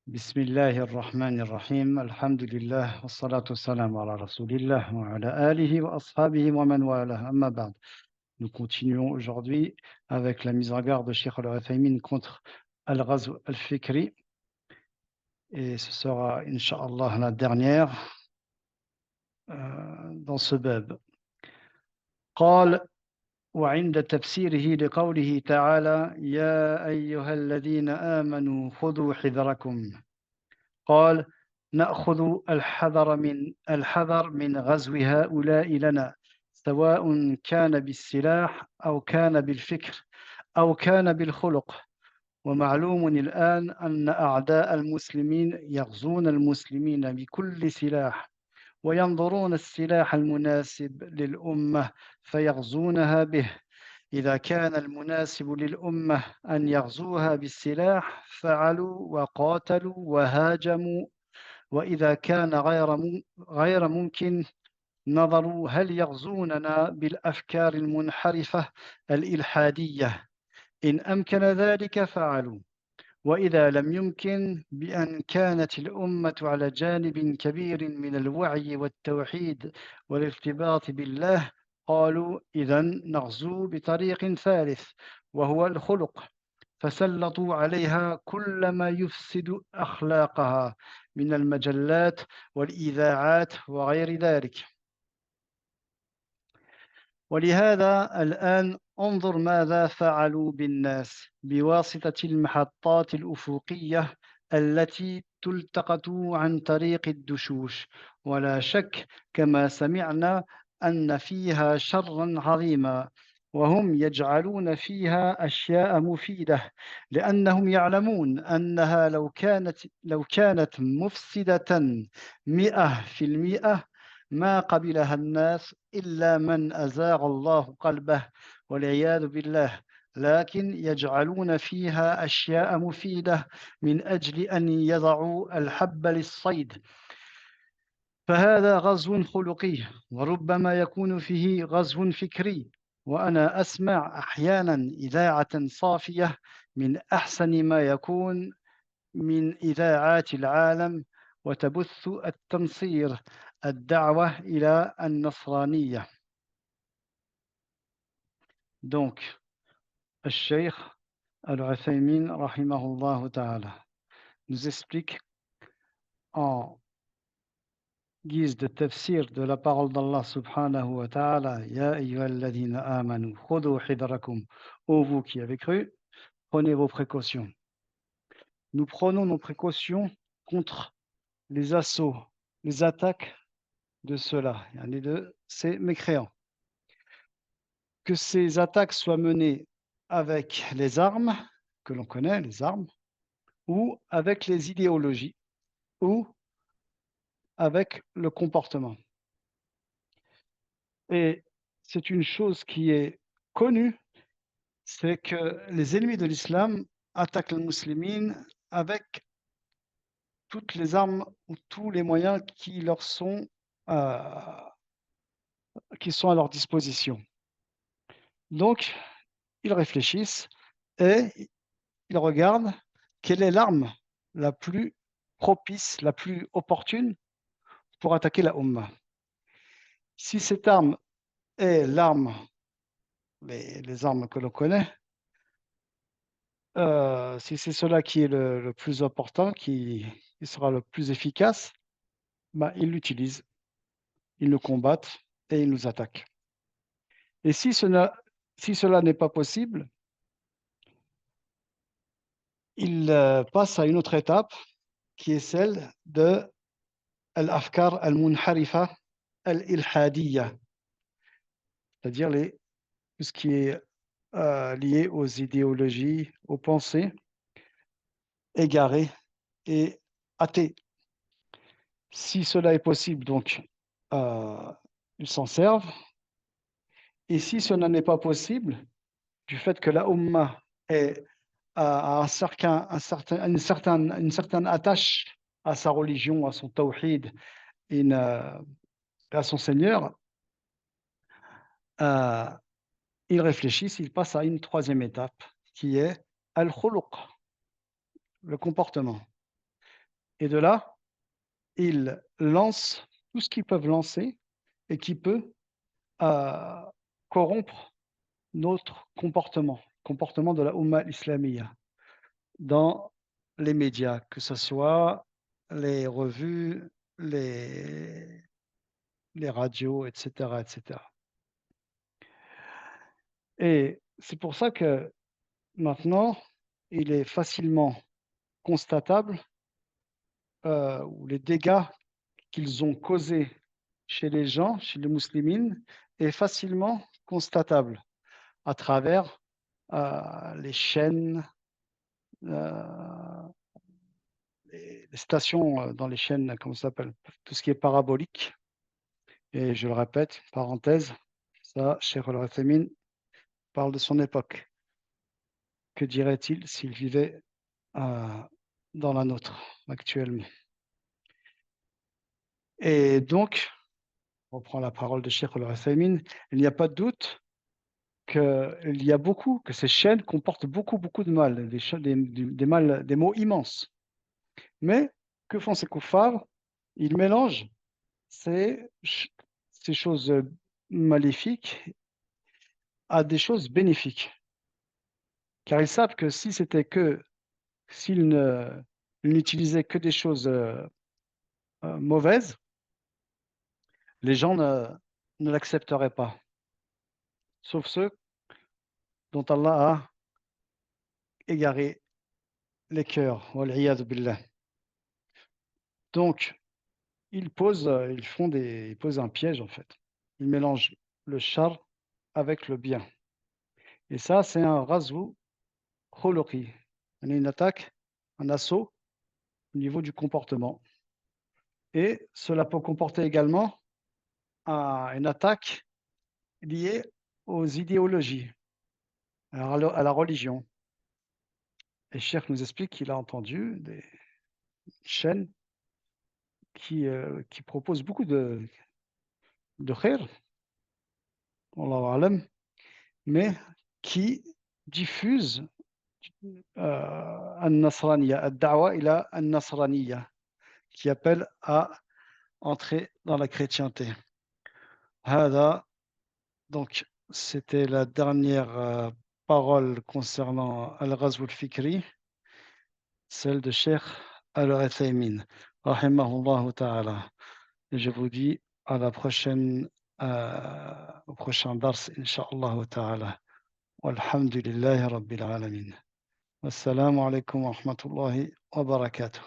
بسم الله الرحمن الرحيم الحمد لله والصلاة والسلام على رسول الله وعلى آله وأصحابه ومن والاه أما بعد. Nous continuons aujourd'hui avec la mise en garde de Cheikh Al-Uthaymin contre Al-Ghazw Al-Fikri et ce sera Inch'Allah la dernière dans ce bab. قال وعند تفسيره لقوله تعالى يا أيها الذين آمنوا خذوا حذركم قال نأخذ الحذر من غزو هؤلاء لنا سواء كان بالسلاح أو كان بالفكر أو كان بالخلق ومعلوم الآن أن أعداء المسلمين يغزون المسلمين بكل سلاح وينظرون السلاح المناسب للأمة فيغزونها به إذا كان المناسب للأمة أن يغزوها بالسلاح فعلوا وقاتلوا وهاجموا وإذا كان غير ممكن نظروا هل يغزوننا بالأفكار المنحرفة الإلحادية إن أمكن ذلك فعلوا وإذا لم يمكن بأن كانت الأمة على جانب كبير من الوعي والتوحيد والارتباط بالله قالوا إذن نغزو بطريق ثالث وهو الخلق فسلطوا عليها كل ما يفسد أخلاقها من المجلات والإذاعات وغير ذلك ولهذا الآن انظر ماذا فعلوا بالناس بواسطة المحطات الأفقية التي تلتقط عن طريق الدشوش ولا شك كما سمعنا أن فيها شرا عظيما وهم يجعلون فيها أشياء مفيدة لأنهم يعلمون أنها لو كانت مفسدة 100% ما قبلها الناس إلا من أزاغ الله قلبه والعياذ بالله لكن يجعلون فيها أشياء مفيدة من أجل أن يضعوا الحب للصيد فهذا غزو خلقي وربما يكون فيه غزو فكري وأنا أسمع أحيانا إذاعة صافية من أحسن ما يكون من إذاعات العالم وتبث التنصير الدعوة إلى النصرانية. Donc, الشيخ Al-Uthaymin rahimahullah ta'ala nous explique en guise de tafsir de la parole d'Allah subhanahu wa ta'ala Ya ayyuhalladhina amanu khudhu hidrakum ô vous qui avez cru, prenez vos précautions. Nous prenons nos précautions contre les assauts, les attaques de ceux-là, yani de ces mécréants. Que ces attaques soient menées avec les armes, que l'on connaît, les armes, ou avec les idéologies, ou avec le comportement. Et c'est une chose qui est connue, c'est que les ennemis de l'islam attaquent les musulmans avec toutes les armes ou tous les moyens euh, qui sont à leur disposition. Donc, ils réfléchissent et ils regardent quelle est l'arme la plus propice, la plus opportune pour attaquer la Ummah. Si cette arme est l'arme, les armes que l'on connaît, si c'est cela qui est le plus important, qui sera le plus efficace, bah, ils l'utilisent, ils nous combattent et ils nous attaquent. Et si cela n'est pas possible, ils passent à une autre étape qui est celle de al-afkar al-munharifa al-ilhadiyya, c'est-à-dire tout ce qui est lié aux idéologies, aux pensées égarées et athées. Si cela est possible, donc, ils s'en servent. Et si cela n'est pas possible, du fait que la Ummah a une certaine attache à sa religion, à son tawhid, à son Seigneur, euh, ils réfléchissent, ils passent à une troisième étape qui est al-khuluq, le comportement. Et de là, ils lancent tout ce qu'ils peuvent lancer et qui peut euh, corrompre notre comportement de la Oumma islamiyya dans les médias, que ce soit les revues, les, les radios, etc., etc. Et c'est pour ça que maintenant, il est facilement constatable ou les dégâts qu'ils ont causés chez les gens, chez les musulmans, est facilement constatable à travers les chaînes, euh, les stations dans les chaînes, comment ça s'appelle, tout ce qui est parabolique. Et je le répète, parenthèse, ça, Cheikh Al-Uthaymin parle de son époque. Que dirait-il s'il vivait euh, dans la nôtre actuellement? Et donc, on reprend la parole de Cheikh Al-Uthaymin, il n'y a pas de doute que ces chaînes comportent beaucoup, beaucoup de mal, des maux immenses. Mais que font ces koufars? Ils mélangent ces, ces choses maléfiques à des choses bénéfiques. Car ils savent que si c'était que, s'ils n'utilisaient que des choses mauvaises, les gens ne l'accepteraient pas. Sauf ceux dont Allah a égaré les cœurs. Wal'iyadhu billah. Donc, ils posent un piège en fait. Ils mélangent le char avec le bien. Et ça, c'est un razou khuluqi, une attaque, un assaut au niveau du comportement. Et cela peut comporter également une attaque liée aux idéologies, à la religion. Et Cheikh nous explique qu'il a entendu des chaînes qui proposent beaucoup de khair, Allahu alam, mais qui diffusent al-Nasraniya, ad-da'wa ila al-Nasraniya, qui appelle à entrer dans la chrétienté. Hada, donc, c'était la dernière parole concernant Al-Ghazw al-Fikri, celle de Cheikh Al-Uthaymin, rahimahullah ta'ala. Et je vous dis à la prochaine, au prochain dars, incha'Allah ta'ala. Walhamdulillahi rabbil alamin. Wassalamu alaikum wa rahmatullahi wa barakatuh.